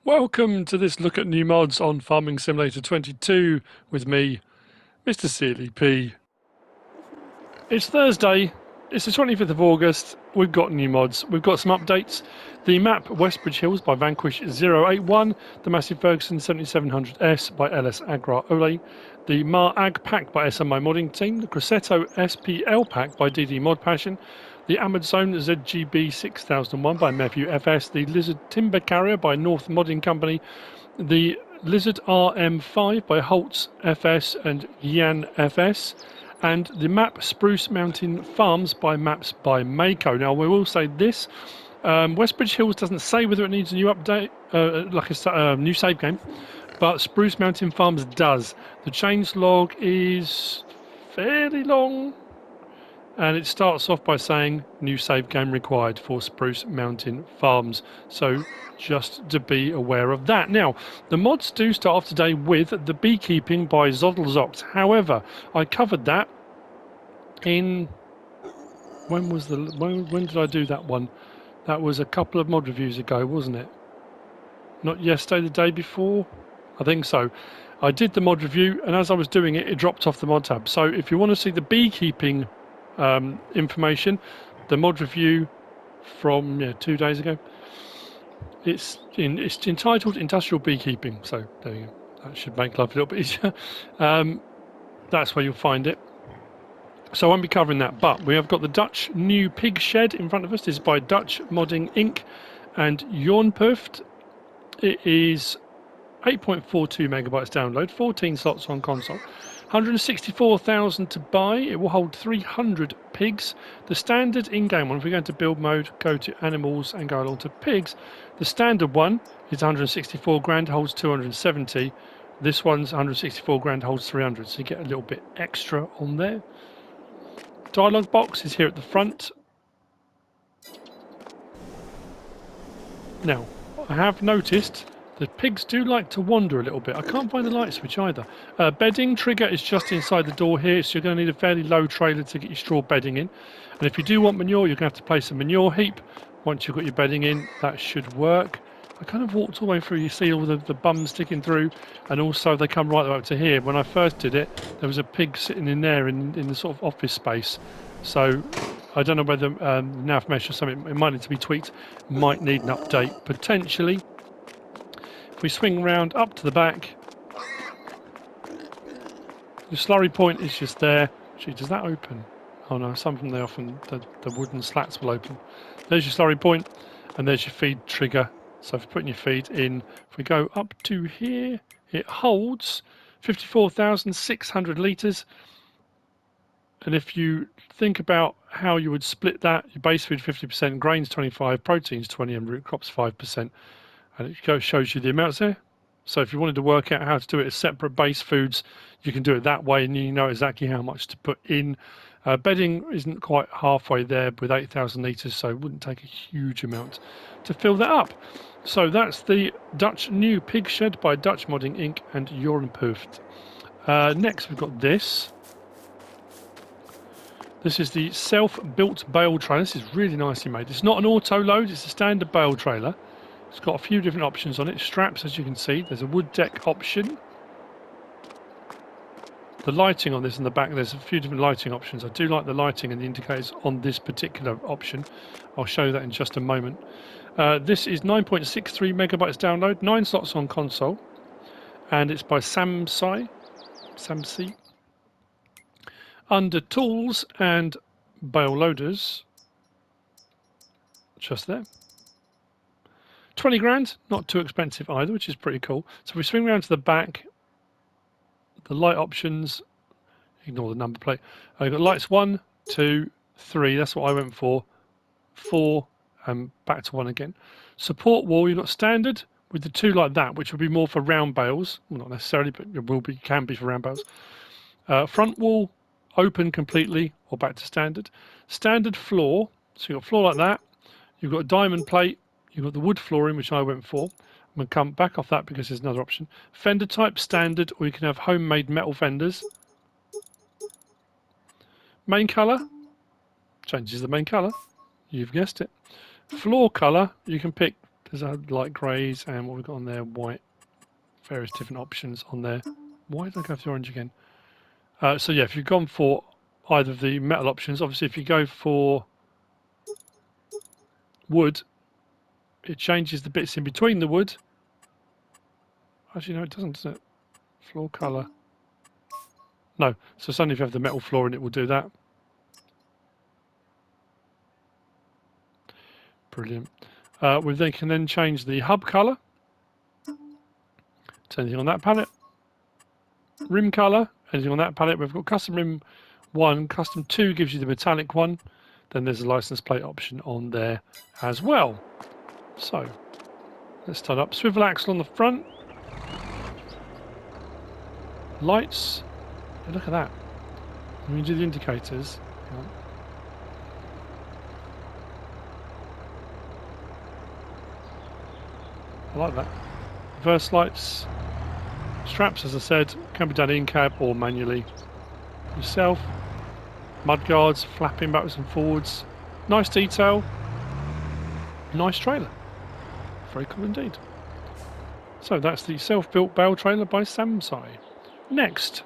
Welcome to this look at new mods on Farming Simulator 22 with me, MrSealyp. It's Thursday, it's the 25th of August, we've got new mods, we've got some updates. The map Westbridge Hills by Vanquish081, the Massive Ferguson 7700S by LS Agra Ole, the Mar Ag Pack by SMI Modding Team, the Grosseto SPL Pack by DD Mod Passion, the Amazon ZGB 6001 by Nephew FS, the Lizard Timber Carrier by North Modding Company, the Lizard RM5 by Holtz FS and Yan FS, and the map Spruce Mountain Farms by Maps by Mako. Now, we will say this. Westbridge Hills doesn't say whether it needs a new update, like a new save game, but Spruce Mountain Farms does. The changelog is fairly long, and it starts off by saying new save game required for Spruce Mountain Farms. So just to be aware of that. Now, the mods do start off today with the beekeeping by Zoddlezox. However, I covered that in... When did I do that one? That was a couple of mod reviews ago, wasn't it? Not yesterday, the day before? I think so. I did the mod review, and as I was doing it, it dropped off the mod tab. So if you want to see the beekeeping information, the mod review from 2 days ago, it's entitled Industrial Beekeeping. So there you go. That should make life a little bit easier. That's where you'll find it. So I won't be covering that, but we have got the Dutch new Pigshed in front of us. This is by Dutch Modding Inc. and Jornpoeft. It is 8.42 megabytes download, 14 slots on console, 164,000 to buy. It will hold 300 pigs. The standard in-game one, if we go into build mode, go to animals and go along to pigs, the standard one is 164 grand, holds 270. This one's 164 grand, holds 300, so you get a little bit extra on there. Dialogue box is here at the front. Now, I have noticed the pigs do like to wander a little bit. I can't find the light switch either. Bedding trigger is just inside the door here, so you're going to need a fairly low trailer to get your straw bedding in. And if you do want manure, you're going to have to place a manure heap. Once you've got your bedding in, that should work. I kind of walked all the way through, you see all the bums sticking through, and also they come right up to here. When I first did it, there was a pig sitting in there in the sort of office space. So I don't know whether nav mesh or something, it might need to be tweaked, might need an update potentially. If we swing round up to the back, the slurry point is just there. Gee, does that open? Oh no, something they often, the wooden slats will open. There's your slurry point, and there's your feed trigger. So if you're putting your feed in, if we go up to here, it holds 54,600 litres. And if you think about how you would split that, your base food 50%, grains 25%, proteins 20%, and root crops 5%. And it shows you the amounts there. So if you wanted to work out how to do it as separate base foods, you can do it that way, and you know exactly how much to put in. Bedding isn't quite halfway there with 8,000 litres, so it wouldn't take a huge amount to fill that up. So that's the Dutch new Pigshed by Dutch Modding Inc. and Jornpoeft. Next we've got this. This is the self-built bale trailer. This is really nicely made. It's not an auto load, it's a standard bale trailer. It's got a few different options on it. Straps, as you can see. There's a wood deck option. The lighting on this in the back, there's a few different lighting options. I do like the lighting and the indicators on this particular option. I'll show you that in just a moment. This is 9.63 megabytes download, 9 slots on console, and it's by SamSi. Under tools and bale loaders, just there. 20 grand, not too expensive either, which is pretty cool. So if we swing around to the back, the light options, ignore the number plate. I've got lights 1, 2, 3, that's what I went for. 4, and back to 1 again. Support wall, you've got standard with the 2 like that, which would be more for round bales. Well, not necessarily, but it can be for round bales. Front wall, open completely, or back to standard. Standard floor, so you've got a floor like that. You've got a diamond plate. You've got the wood flooring, which I went for. I'm going to come back off that because there's another option. Fender type standard, or you can have homemade metal fenders. Main colour, changes the main colour. You've guessed it. Floor colour, you can pick There's a light greys and what we've got on there, white. Various different options on there. Why did I go for the orange again? So yeah, if you've gone for either of the metal options, obviously if you go for wood, it changes the bits in between the wood. Actually, no, it doesn't, does it? Floor colour. No, so it's only if you have the metal flooring it will do that. Brilliant. We then can change the hub colour to anything on that palette. Rim colour, anything on that palette. We've got custom rim 1, custom 2 gives you the metallic one. Then there's a license plate option on there as well. So let's start up. Swivel axle on the front. Lights. Yeah, look at that. When you do the indicators. I like that. Reverse lights. Straps, as I said, can be done in cab or manually yourself. Mud guards, flapping backwards and forwards. Nice detail. Nice trailer. Very cool indeed. So that's the self-built Bale trailer by SamSi. Next,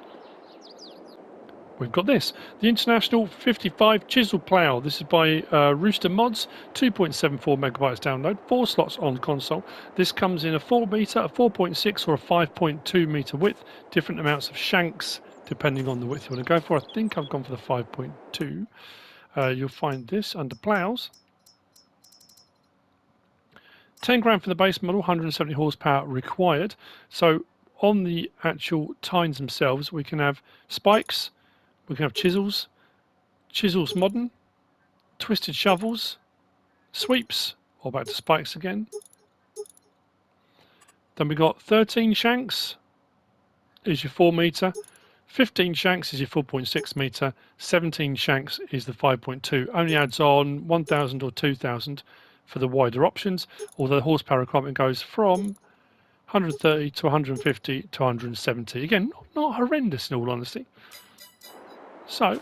we've got this. The International 55 Chisel Plow. This is by Rooster Mods. 2.74 megabytes download. 4 slots on console. This comes in a 4 meter, a 4.6 or a 5.2 meter width. Different amounts of shanks depending on the width you want to go for. I think I've gone for the 5.2. You'll find this under plows. 10 grand for the base model, 170 horsepower required. So on the actual tines themselves, we can have spikes, we can have chisels, chisels modern, twisted shovels, sweeps, or back to spikes again. Then we got 13 shanks is your 4 meter, 15 shanks is your 4.6 meter, 17 shanks is the 5.2. Only adds on 1,000 or 2,000 for the wider options, although the horsepower requirement goes from 130 to 150 to 170. Again, not horrendous in all honesty. So,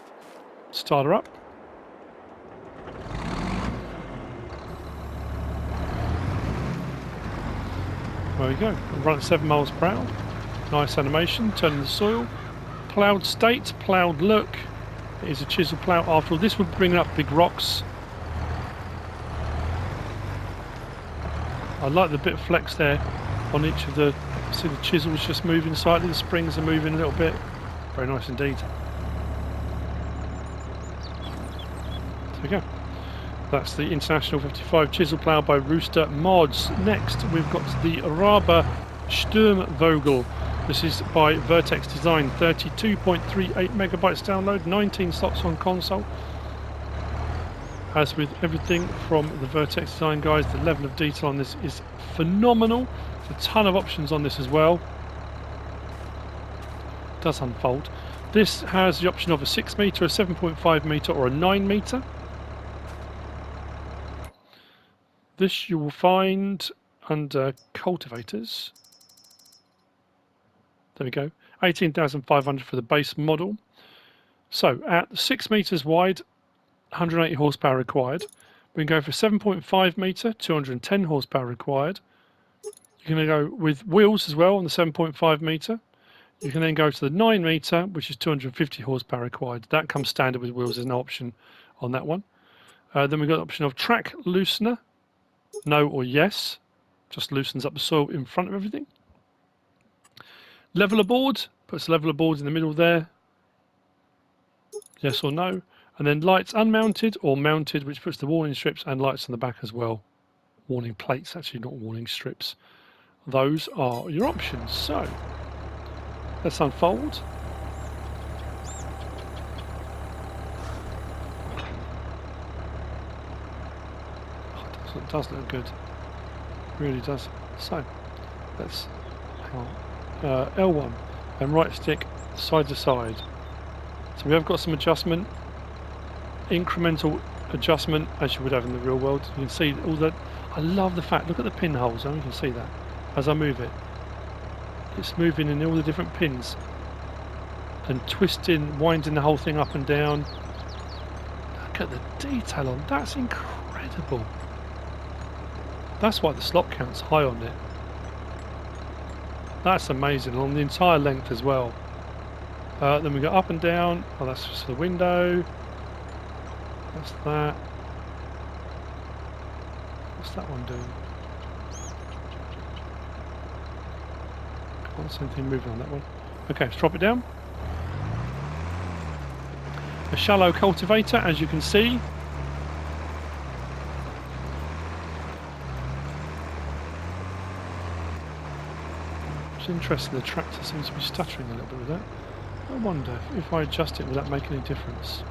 start her up. There we go. Run at 7 miles per hour. Nice animation, turning the soil. Ploughed state, ploughed look. It is a chisel plough after all. This would bring up big rocks. I like the bit of flex there on each of the, see the chisels just moving slightly, the springs are moving a little bit. Very nice indeed. There we go. That's the International 55 Chisel Plow by Rooster Mods. Next we've got the Harabah Sturm Vogel. This is by VertexDezign. 32.38 megabytes download, 19 slots on console. As with everything from the VertexDezign guys, the level of detail on this is phenomenal. There's a ton of options on this as well. It does unfold. This has the option of a 6 meter, a 7.5 meter or a 9 meter. This you will find under cultivators. There we go. 18,500 for the base model. So at 6 meters wide, 180 horsepower required. We can go for 7.5 meter, 210 horsepower required. You can then go with wheels as well on the 7.5 meter. You can then go to the 9 meter, which is 250 horsepower required. That comes standard with wheels. There's no option on that one. Then we've got the option of track loosener. No or yes. Just loosens up the soil in front of everything. Leveler board. Puts the leveler board in the middle there. Yes or no. And then lights unmounted or mounted, which puts the warning strips and lights on the back as well. Warning plates, actually, not warning strips. Those are your options. So, let's unfold. Oh, it does look good. It really does. So, let's L1 and right stick side to side. So we have got some adjustment. Incremental adjustment as you would have in the real world. You can see all that. I love the fact, look at the pinholes, you can see that as I move it. It's moving in all the different pins and twisting, winding the whole thing up and down. Look at the detail on that's incredible. That's why the slot count's high on it. That's amazing, on the entire length as well. Then we go up and down. Oh, that's just the window. That's that. What's that one doing? Can't see anything moving on that one. Okay, let's drop it down. A shallow cultivator, as you can see. It's interesting, the tractor seems to be stuttering a little bit with that. I wonder if I adjust it, will that make any difference?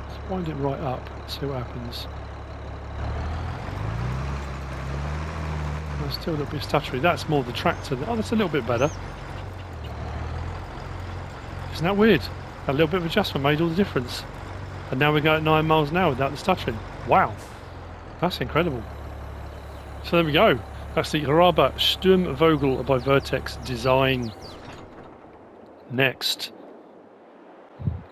Let's wind it right up, see what happens. Oh, still a little bit stuttery. That's more the tractor. Oh, that's a little bit better. Isn't that weird? A little bit of adjustment made all the difference. And now we go at 9 miles an hour without the stuttering. Wow, that's incredible. So there we go. That's the Harabah Sturm Vogel by VertexDezign. Next,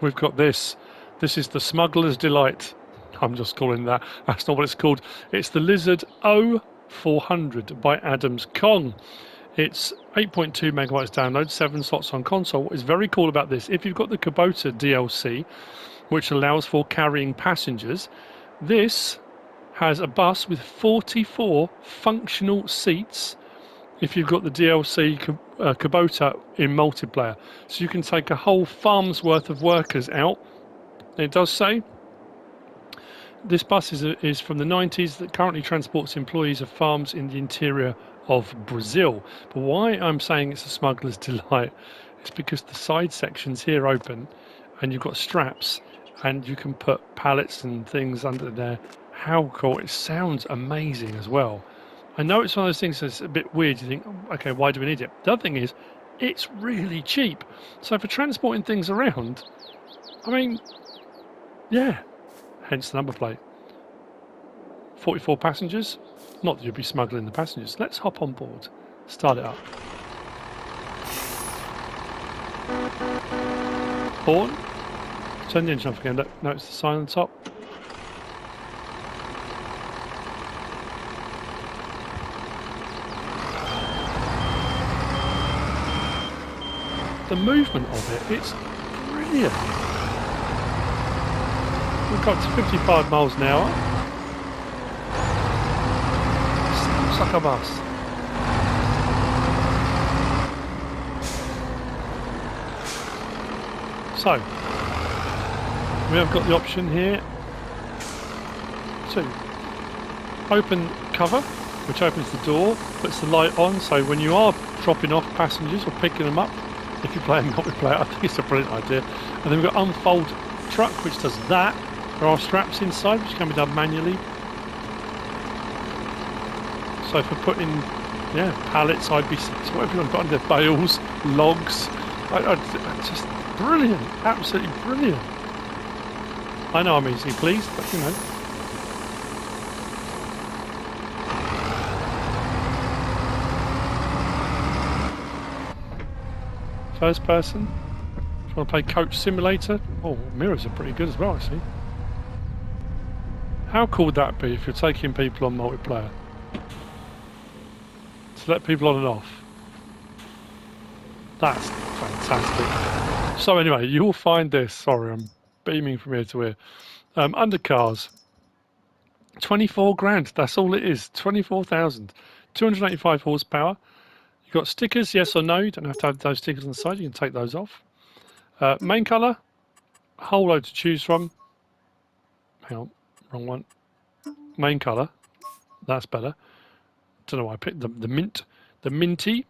we've got this. This is the Smuggler's Delight. I'm just calling that. That's not what it's called. It's the Lizard O400 by Adams Kong. It's 8.2 megabytes download, 7 slots on console. What is very cool about this, if you've got the Gportal DLC, which allows for carrying passengers, this has a bus with 44 functional seats if you've got the DLC Gportal in multiplayer. So you can take a whole farm's worth of workers out. It does say this bus is from the 90s that currently transports employees of farms in the interior of Brazil. But why I'm saying it's a smuggler's delight is because the side sections here open and you've got straps and you can put pallets and things under there. How cool. It sounds amazing as well. I know it's one of those things that's a bit weird. You think, oh, okay, why do we need it? The other thing is, it's really cheap. So for transporting things around, I mean, yeah, hence the number plate. 44 passengers. Not that you'd be smuggling the passengers. Let's hop on board. Start it up. Horn. Turn the engine off again. Look, notice the sign on the top. The movement of it, it's brilliant. We've got to 55 miles an hour. Sounds like a bus. So, we have got the option here to open cover, which opens the door, puts the light on, so when you are dropping off passengers or picking them up, if you're playing multiplayer, I think it's a brilliant idea. And then we've got unfold truck, which does that. There are straps inside, which can be done manually. So for putting, yeah, pallets, IB6, whatever you want to put under, bales, logs, just brilliant, absolutely brilliant. I know I'm easily pleased, but you know. First person. If you want to play Coach Simulator, oh, mirrors are pretty good as well, actually. How cool would that be if you're taking people on multiplayer? To let people on and off. That's fantastic. So anyway, you will find this. Sorry, I'm beaming from ear to ear. Under cars. 24 grand. That's all it is. 24,000. 285 horsepower. You've got stickers, yes or no. You don't have to have those stickers on the side. You can take those off. Main colour. A whole load to choose from. Hang on. Wrong one. Main colour. That's better. Don't know why I picked the mint. The minty.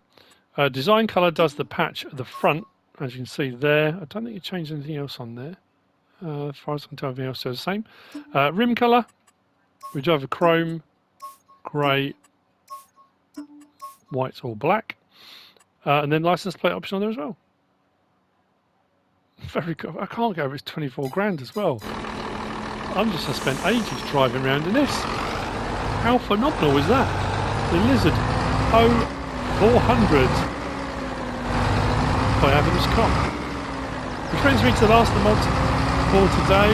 Design colour does the patch at the front. As you can see there. I don't think you changed anything else on there. As far as I can tell, everything else is the same. Rim colour. We do have a chrome, grey, white or black. And then license plate option on there as well. Very good. I can't get over it's 24 grand as well. I'm just going to spend ages driving around in this. How phenomenal is that? The Lizard O400 by Adams Kong. Which brings me to the last of the mods. for today.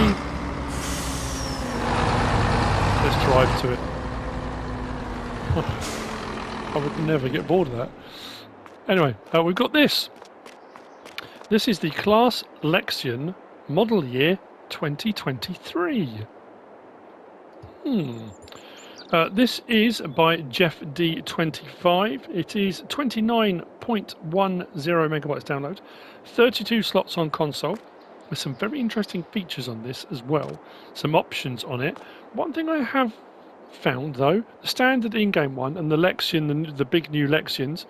Let's drive to it. I would never get bored of that. Anyway, we've got this. This is the Claas Lexion model year 2023. This is by Jeff D25. It is 29.10 megabytes download, 32 slots on console, with some very interesting features on this as well. Some options on it. One thing I have found though, the standard in-game one and the Lexion, the big new Lexions,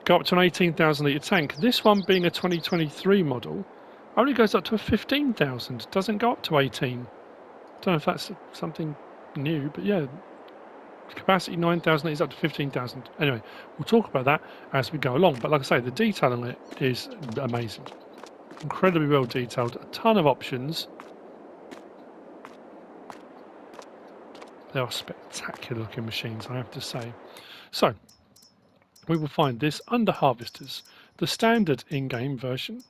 go up to an 18,000 litre tank. This one, being a 2023 model, only goes up to a 15,000. Doesn't go up to 18. Don't know if that's something new, but yeah, capacity 9,000 litres up to 15,000. Anyway, we'll talk about that as we go along. But like I say, the detail on it is amazing. Incredibly well detailed. A ton of options. They are spectacular looking machines, I have to say. So, we will find this under Harvesters. The standard in-game version,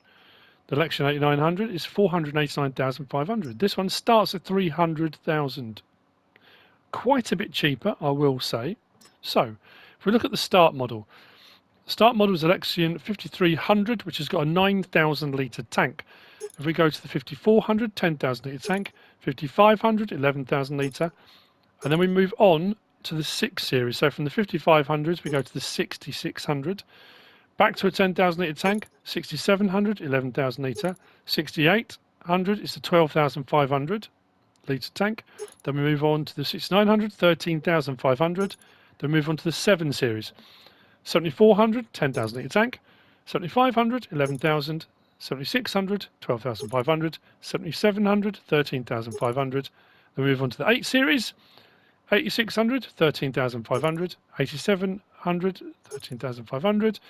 the Lexion 8900, is 489,500. This one starts at 300,000. Quite a bit cheaper, I will say. So, if we look at the start model, the start model is a Lexion 5300, which has got a 9,000 litre tank. If we go to the 5400, 10,000 litre tank, 5500, 11,000 litre, and then we move on to the 6 series. So from the 5500s, we go to the 6600, back to a 10,000 litre tank, 6700, 11,000 litre, 6800 is the 12,500 litre tank. Then we move on to the 6900, 13,500. Then we move on to the 7 series. 7400, 10,000 litre tank, 7500, 11,000, 7600, 12,500, 7700, 13,500. Then we move on to the 8 series. 8600, 13,500, 8700, 13,500,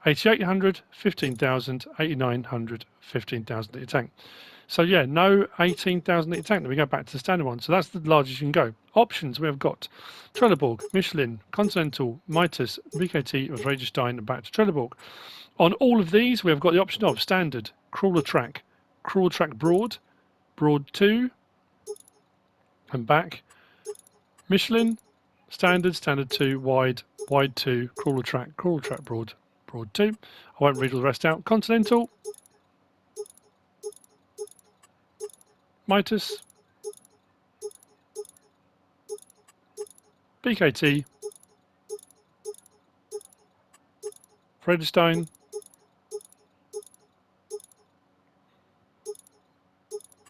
8800, 15,000, 8900, 15,000 litre tank. So yeah, no 18,000 litre tank. Then we go back to the standard one. So that's the largest you can go. Options we have got Trelleborg, Michelin, Continental, Mitas, VKT, VertexDezign, and back to Trelleborg. On all of these, we have got the option of standard, crawler track broad, broad 2, and back. Michelin, standard 2, wide 2, crawler track broad 2. I won't read all the rest out. Continental, Mitas, BKT, VertexDezign,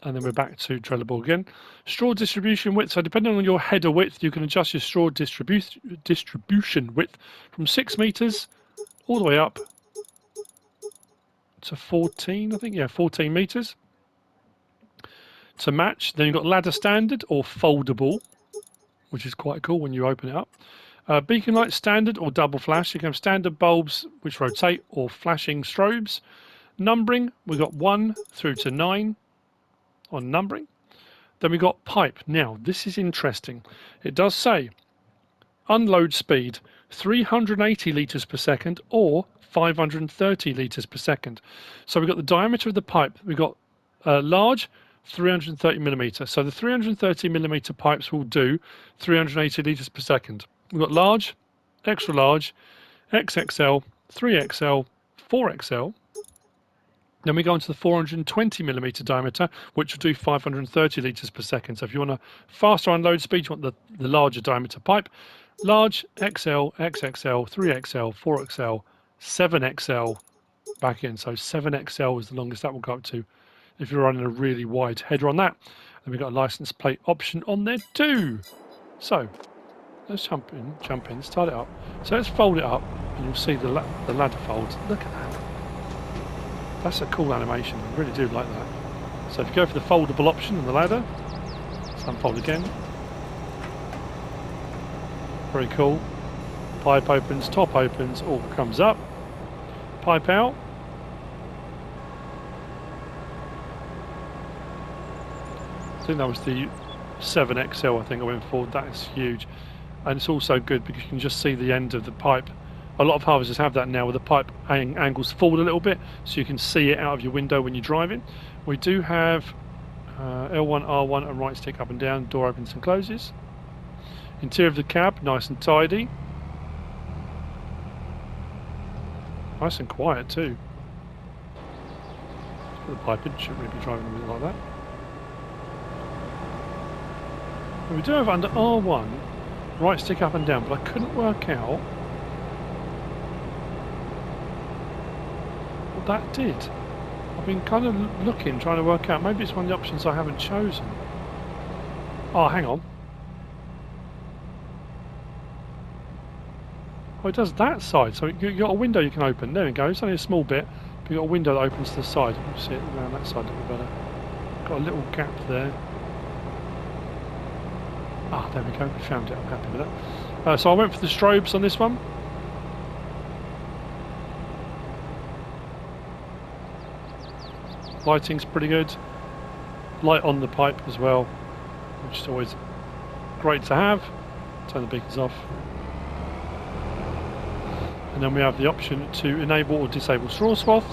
and then we're back to Trelleborg again. Straw distribution width. So depending on your header width, you can adjust your straw distribution width from 6 meters all the way up to 14, I think. Yeah, 14 meters to match. Then you've got ladder standard or foldable, which is quite cool when you open it up. Beacon light standard or double flash. You can have standard bulbs which rotate or flashing strobes. Numbering, we've got 1 through to 9 on numbering. Then we got pipe. Now this is interesting. It does say unload speed 380 litres per second or 530 litres per second. So we've got the diameter of the pipe. We've got large 330 millimeter. So the 330 millimeter pipes will do 380 litres per second. We've got large, extra large, XXL, 3XL, 4XL. Then we go on to the 420 millimeter diameter, which will do 530 litres per second. So if you want a faster unload speed, you want the larger diameter pipe. Large, XL, XXL, 3XL, 4XL, 7XL back in. So 7XL is the longest that will go up to if you're running a really wide header on that. Then we've got a license plate option on there too. So let's jump in, start it up. So let's fold it up and you'll see the ladder folds. Look at that. That's a cool animation. I really do like that. So if you go for the foldable option on the ladder, let's unfold again. Very cool. Pipe opens, top opens, all comes up. Pipe out. I think that was the 7XL I think I went for. That is huge. And it's also good because you can just see the end of the pipe. A lot of harvesters have that now, where the pipe angles forward a little bit, so you can see it out of your window when you're driving. We do have L1, R1 and right stick up and down, door opens and closes. Interior of the cab, nice and tidy. Nice and quiet too. Let's put the pipe in, shouldn't really be driving with it like that. And we do have under R1, right stick up and down, but I couldn't work out what that did. I've been kind of looking, trying to work out, maybe it's one of the options I haven't chosen. Oh, hang on. Oh, it does that side, so you've got a window you can open. There we go, it's only a small bit, but you've got a window that opens to the side. You can see it around that side a little better. Got a little gap there. Ah, there we go, we found it, I'm happy with that. So I went for the strobes on this one. Lighting's pretty good. Light on the pipe as well, which is always great to have. Turn the beacons off. And then we have the option to enable or disable straw swath.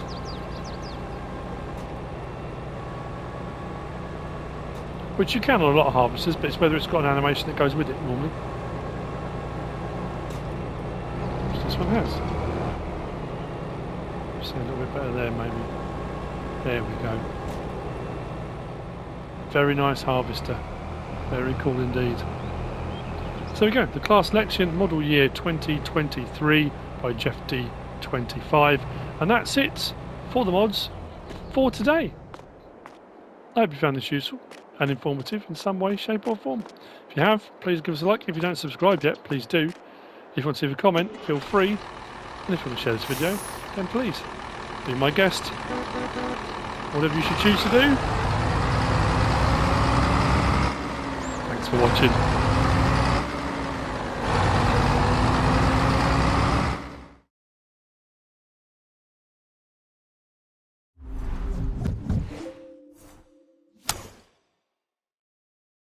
Which you can on a lot of harvesters, but it's whether it's got an animation that goes with it normally. Which this one has. See a little bit better there maybe. There we go. Very nice harvester. Very cool indeed. So there we go, the Claas Lexion model year 2023 by Jeff D25. And that's it for the mods for today. I hope you found this useful and informative in some way, shape or form. If you have, please give us a like. If you don't subscribe yet, please do. If you want to leave a comment, feel free. And if you want to share this video, then please be my guest. Whatever you should choose to do. Thanks for watching.